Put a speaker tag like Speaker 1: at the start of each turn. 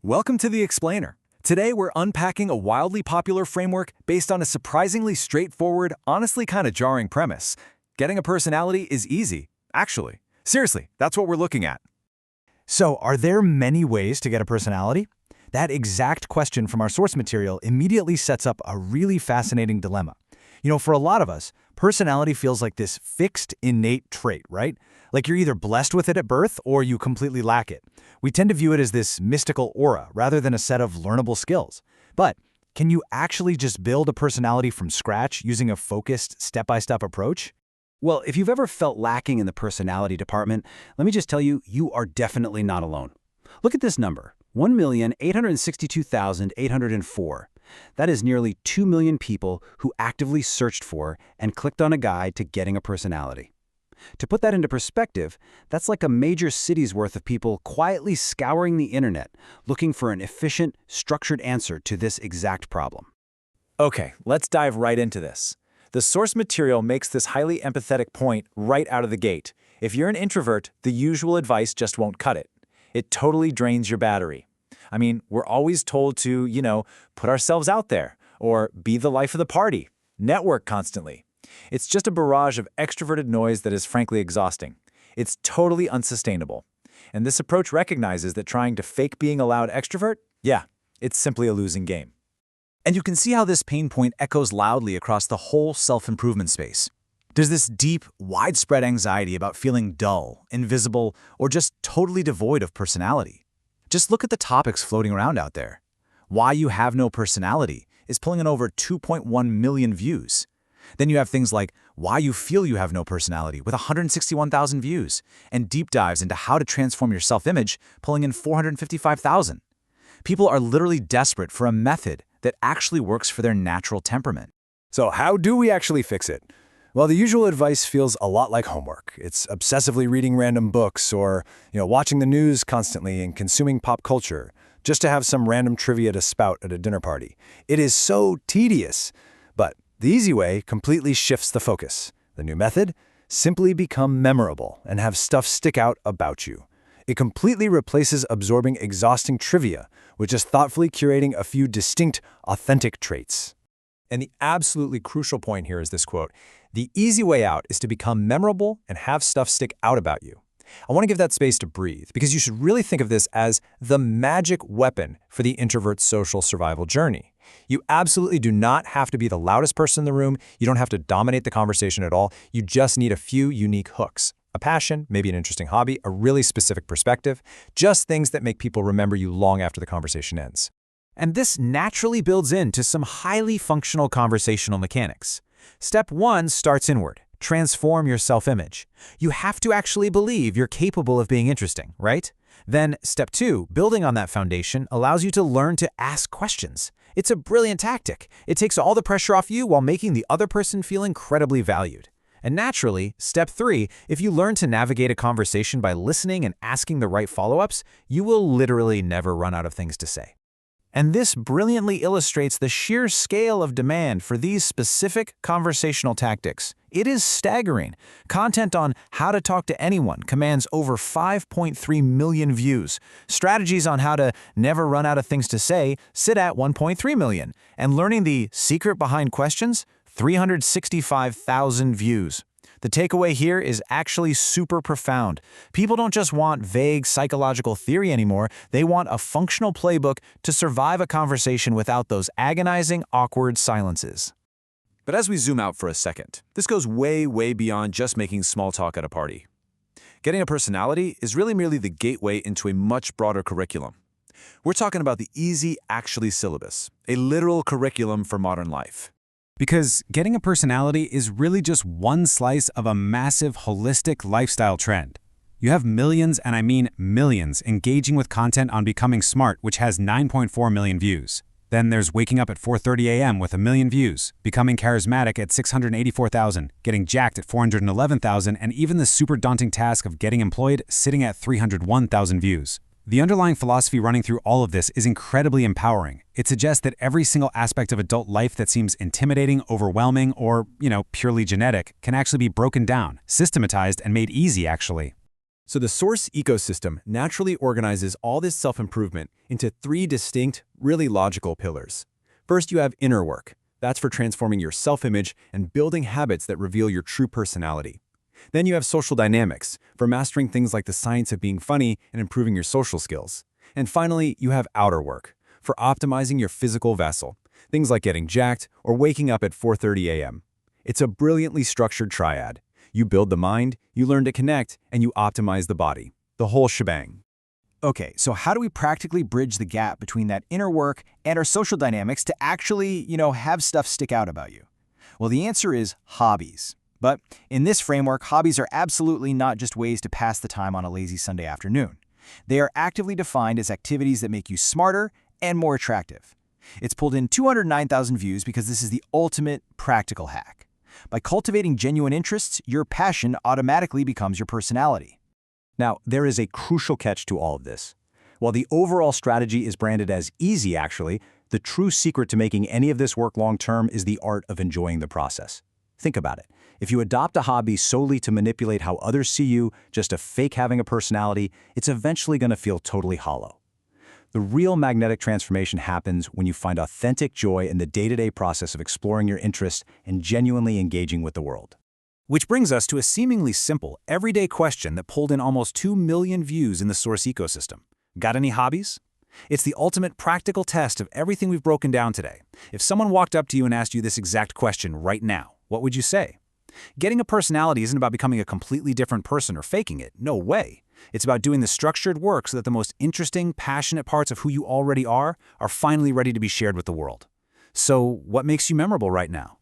Speaker 1: Welcome to The Explainer. Today we're unpacking a wildly popular framework based on a surprisingly straightforward, honestly kind of jarring premise. Getting a personality is easy, actually. Seriously, that's what we're looking at.
Speaker 2: So, are there many ways to get a personality? That exact question from our source material immediately sets up a really fascinating dilemma. For a lot of us, personality feels like this fixed, innate trait, right? Like you're either blessed with it at birth or you completely lack it. We tend to view it as this mystical aura rather than a set of learnable skills. But can you actually just build a personality from scratch using a focused, step-by-step approach?
Speaker 3: Well, if you've ever felt lacking in the personality department, let me just tell you, you are definitely not alone. Look at this number, 1,862,804. That is nearly 2 million people who actively searched for and clicked on a guide to getting a personality. To put that into perspective, that's like a major city's worth of people quietly scouring the internet, looking for an efficient, structured answer to this exact problem.
Speaker 1: Okay, let's dive right into this. The source material makes this highly empathetic point right out of the gate. If you're an introvert, the usual advice just won't cut it. It totally drains your battery. I mean, we're always told to, put ourselves out there, or be the life of the party, network constantly. It's just a barrage of extroverted noise that is frankly exhausting. It's totally unsustainable. And this approach recognizes that trying to fake being a loud extrovert, it's simply a losing game.
Speaker 4: And you can see how this pain point echoes loudly across the whole self-improvement space. There's this deep, widespread anxiety about feeling dull, invisible, or just totally devoid of personality. Just look at the topics floating around out there. Why you have no personality is pulling in over 2.1 million views. Then you have things like why you feel you have no personality with 161,000 views, and deep dives into how to transform your self-image pulling in 455,000. People are literally desperate for a method that actually works for their natural temperament.
Speaker 5: So how do we actually fix it? Well, the usual advice feels a lot like homework. It's obsessively reading random books or, watching the news constantly and consuming pop culture just to have some random trivia to spout at a dinner party. It is so tedious. But the easy way completely shifts the focus. The new method? Simply become memorable and have stuff stick out about you. It completely replaces absorbing exhausting trivia with just thoughtfully curating a few distinct, authentic traits.
Speaker 6: And the absolutely crucial point here is this quote: "The easy way out is to become memorable and have stuff stick out about you." I want to give that space to breathe, because you should really think of this as the magic weapon for the introvert's social survival journey. You absolutely do not have to be the loudest person in the room. You don't have to dominate the conversation at all. You just need a few unique hooks. A passion, maybe an interesting hobby, a really specific perspective, just things that make people remember you long after the conversation ends.
Speaker 4: And this naturally builds into some highly functional conversational mechanics. Step 1 starts inward. Transform your self-image. You have to actually believe you're capable of being interesting, right? Then, step 2, building on that foundation, allows you to learn to ask questions. It's a brilliant tactic. It takes all the pressure off you while making the other person feel incredibly valued. And naturally, step 3, if you learn to navigate a conversation by listening and asking the right follow-ups, you will literally never run out of things to say. And this brilliantly illustrates the sheer scale of demand for these specific conversational tactics. It is staggering. Content on how to talk to anyone commands over 5.3 million views. Strategies on how to never run out of things to say sit at 1.3 million. And learning the secret behind questions, 365,000 views. The takeaway here is actually super profound. People don't just want vague psychological theory anymore. They want a functional playbook to survive a conversation without those agonizing, awkward silences.
Speaker 1: But as we zoom out for a second, this goes way, way beyond just making small talk at a party. Getting a personality is really merely the gateway into a much broader curriculum. We're talking about the Easy Actually syllabus, a literal curriculum for modern life.
Speaker 7: Because getting a personality is really just one slice of a massive, holistic lifestyle trend. You have millions, and I mean millions, engaging with content on Becoming Smart, which has 9.4 million views. Then there's Waking Up at 4:30 a.m. with 1 million views, Becoming Charismatic at 684,000, Getting Jacked at 411,000, and even the super daunting task of Getting Employed sitting at 301,000 views. The underlying philosophy running through all of this is incredibly empowering. It suggests that every single aspect of adult life that seems intimidating, overwhelming, or, purely genetic can actually be broken down, systematized, and made easy, actually.
Speaker 6: So the source ecosystem naturally organizes all this self-improvement into 3 distinct, really logical pillars. First, you have inner work. That's for transforming your self-image and building habits that reveal your true personality. Then you have social dynamics, for mastering things like the science of being funny and improving your social skills. And finally, you have outer work, for optimizing your physical vessel, things like getting jacked or waking up at 4:30 a.m. It's a brilliantly structured triad. You build the mind, you learn to connect, and you optimize the body. The whole shebang.
Speaker 2: Okay, so how do we practically bridge the gap between that inner work and our social dynamics to actually, have stuff stick out about you? Well, the answer is hobbies. But in this framework, hobbies are absolutely not just ways to pass the time on a lazy Sunday afternoon. They are actively defined as activities that make you smarter and more attractive. It's pulled in 209,000 views because this is the ultimate practical hack. By cultivating genuine interests, your passion automatically becomes your personality.
Speaker 1: Now, there is a crucial catch to all of this. While the overall strategy is branded as easy, actually, the true secret to making any of this work long-term is the art of enjoying the process. Think about it. If you adopt a hobby solely to manipulate how others see you, just to fake having a personality, it's eventually going to feel totally hollow. The real magnetic transformation happens when you find authentic joy in the day-to-day process of exploring your interests and genuinely engaging with the world.
Speaker 4: Which brings us to a seemingly simple, everyday question that pulled in almost 2 million views in the source ecosystem. Got any hobbies? It's the ultimate practical test of everything we've broken down today. If someone walked up to you and asked you this exact question right now, what would you say? Getting a personality isn't about becoming a completely different person or faking it. No way. It's about doing the structured work so that the most interesting, passionate parts of who you already are finally ready to be shared with the world. So, what makes you memorable right now?